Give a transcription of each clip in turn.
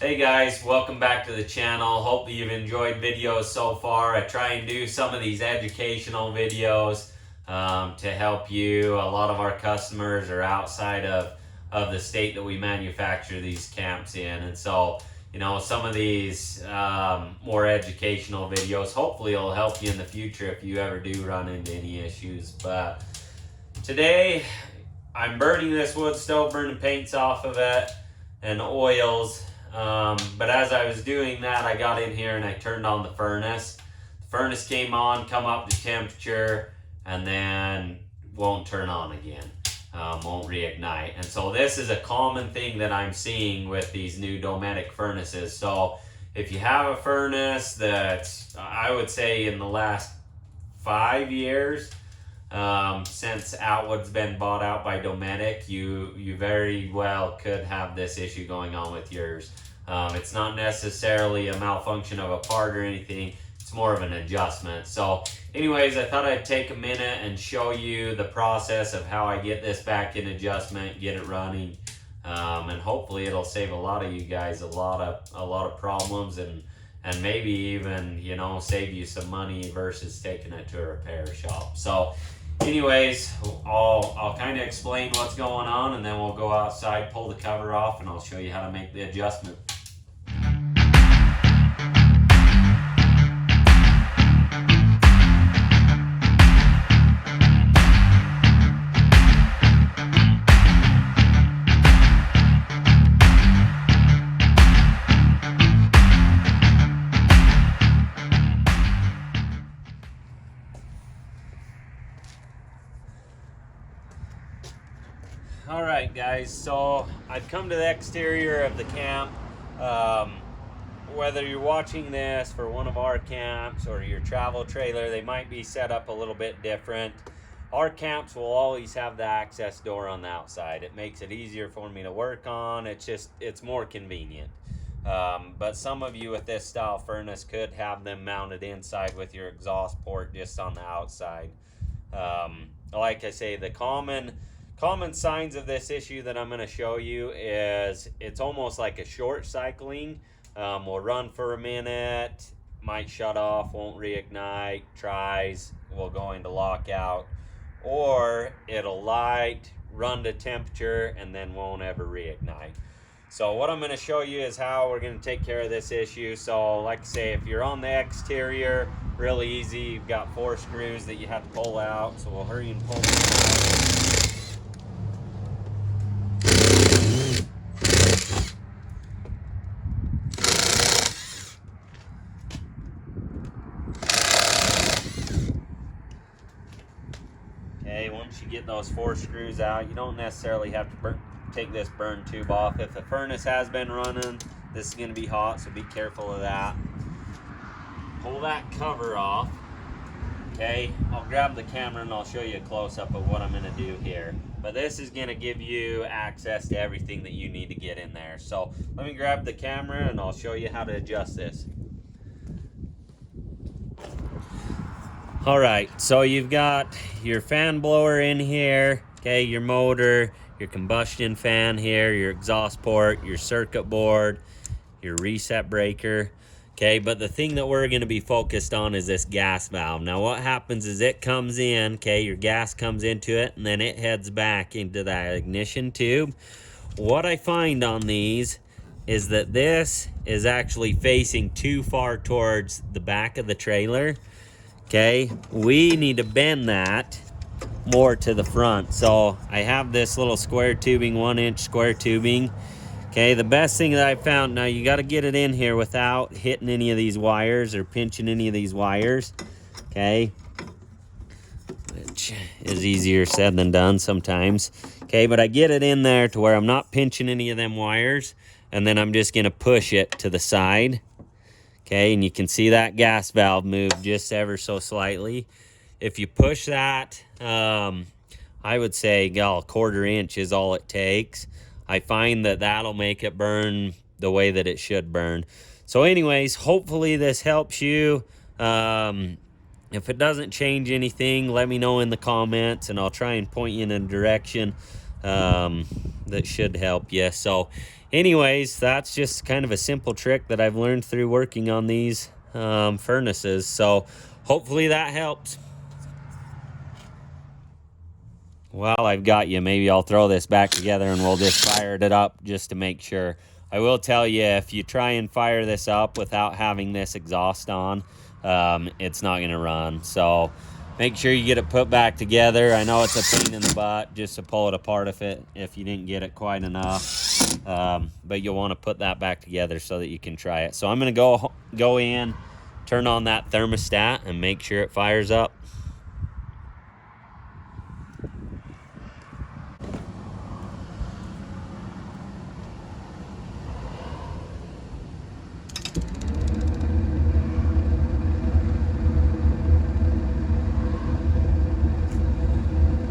Hey guys, welcome back to the channel. Hope you've enjoyed videos so far. I try and do some of these educational videos to help you. A lot of our customers are outside of the state that we manufacture these camps in. And so, some of these more educational videos hopefully will help you in the future if you ever do run into any issues. But today, I'm burning this wood stove, burning paints off of it and oils. But as I was doing that, I got in here and I turned on the furnace. The furnace came on, come up to temperature, and then won't turn on again. Won't reignite. And so this is a common thing that I'm seeing with these new Dometic furnaces. So if you have a furnace that's, I would say in the last 5 years, since Outwood's been bought out by Dometic, you very well could have this issue going on with yours. It's not necessarily a malfunction of a part or anything. It's more of an adjustment. So anyways, I thought I'd take a minute and show you the process of how I get this back in adjustment, get it running, and hopefully it'll save a lot of you guys a lot of problems and maybe even, save you some money versus taking it to a repair shop. So anyways, I'll kind of explain what's going on, and then we'll go outside, pull the cover off, and I'll show you how to make the adjustment. Alright guys, so I've come to the exterior of the camp. Whether you're watching this for one of our camps or your travel trailer, they might be set up a little bit different. Our camps will always have the access door on the outside. It makes it easier for me to work on. It's more convenient. But some of you with this style furnace could have them mounted inside with your exhaust port just on the outside. Like I say, the common signs of this issue that I'm going to show you is it's almost like a short cycling. Will run for a minute, might shut off, won't reignite, tries, will go into lockout, or it'll light, run to temperature, and then won't ever reignite. So what I'm going to show you is how we're going to take care of this issue. So like I say, if you're on the exterior, really easy. You've got 4 screws that you have to pull out. So we'll hurry and pull them out. Okay, once you get those 4 screws out, you don't necessarily have to take this burn tube off. If the furnace has been running, this is going to be hot, so be careful of that. Pull that cover off. Okay, I'll grab the camera and I'll show you a close-up of what I'm going to do here. But this is going to give you access to everything that you need to get in there. So let me grab the camera and I'll show you how to adjust this. Alright, so you've got your fan blower in here, okay, your motor, your combustion fan here, your exhaust port, your circuit board, your reset breaker, okay, but the thing that we're going to be focused on is this gas valve. Now what happens is it comes in, okay, your gas comes into it, and then it heads back into that ignition tube. What I find on these is that this is actually facing too far towards the back of the trailer. Okay, we need to bend that more to the front. So I have this little square tubing, 1-inch square tubing. Okay, the best thing that I found, now you got to get it in here without hitting any of these wires or pinching any of these wires. Okay, which is easier said than done sometimes. Okay, but I get it in there to where I'm not pinching any of them wires, and then I'm just going to push it to the side. Okay, and you can see that gas valve move just ever so slightly. If you push that, I would say, a 1/4 inch is all it takes. I find that that'll make it burn the way that it should burn. So anyways, hopefully this helps you. If it doesn't change anything, let me know in the comments, and I'll try and point you in a direction that should help you. So anyways, that's just kind of a simple trick that I've learned through working on these furnaces. So hopefully that helps. While I've got you, maybe I'll throw this back together and we'll just fire it up just to make sure. I will tell you, if you try and fire this up without having this exhaust on, it's not going to run. So make sure you get it put back together. I know it's a pain in the butt just to pull it apart if you didn't get it quite enough. But you'll want to put that back together so that you can try it. So I'm going to go in, turn on that thermostat, and make sure it fires up.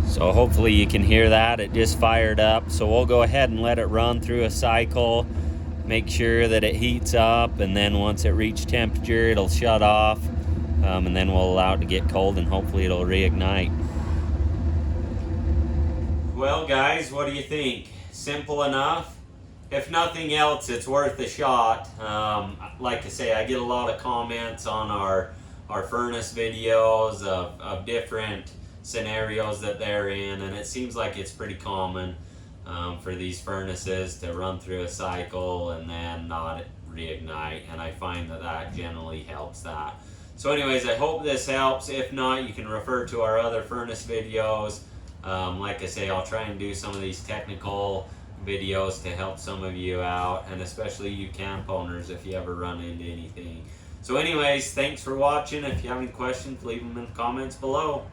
So hopefully you can hear that. It just fired up. So we'll go ahead and let it run through a cycle, make sure that it heats up, and then once it reaches temperature, it'll shut off, and then we'll allow it to get cold, and hopefully it'll reignite. Well, guys, what do you think? Simple enough? If nothing else, it's worth a shot. Like I say, I get a lot of comments on our furnace videos of different scenarios that they're in, and it seems like it's pretty common for these furnaces to run through a cycle and then not reignite, and I find that generally helps that. So anyways, I hope this helps. If not, you can refer to our other furnace videos. Like I say, I'll try and do some of these technical videos to help some of you out, and especially you camp owners if you ever run into anything. So anyways, thanks for watching. If you have any questions, leave them in the comments below.